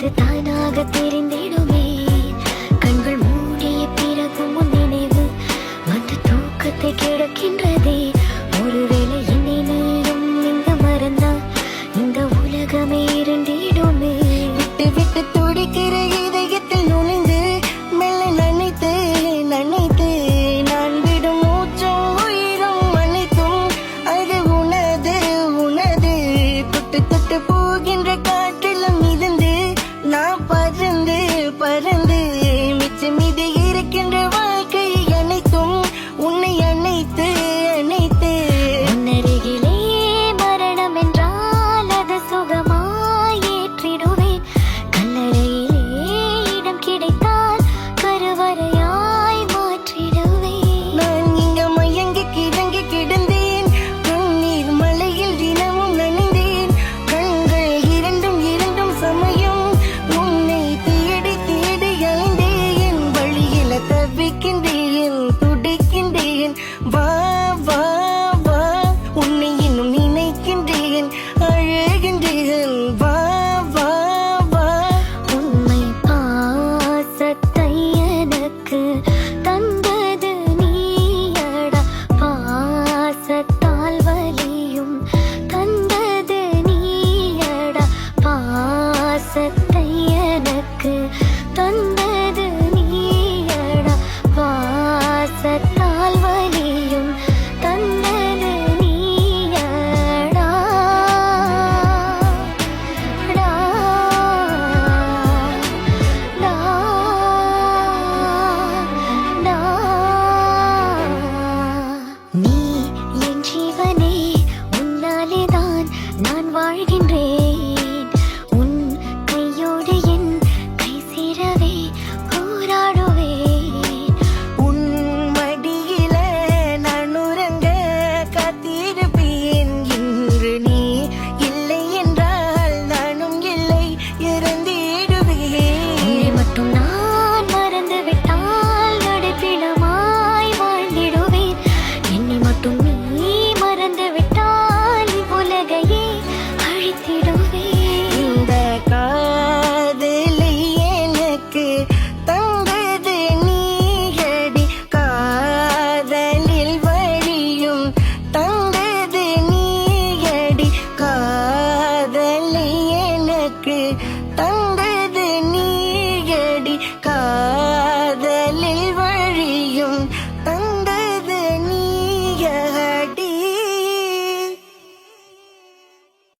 என்று தானாக தெரிந்திடுமே. கண்கள் மூடிய பிறகும் உன் நினைவு வந்து தூக்கத்தை கிடக்கின்றதே. ஒருவேளை என்னை நீயும் இங்கு மறந்தால் இந்த உலகமே இருண்டிடுமே. விட்டு விட்டு துடிக்கிற இதயத்தில் நுழைந்து மெல்ல நினைத்து நினைத்து நான் விடும் மூச்சும் உயிரும் அனைத்தும் அது உனது உனது. தொட்டு தொட்டு போகின்ற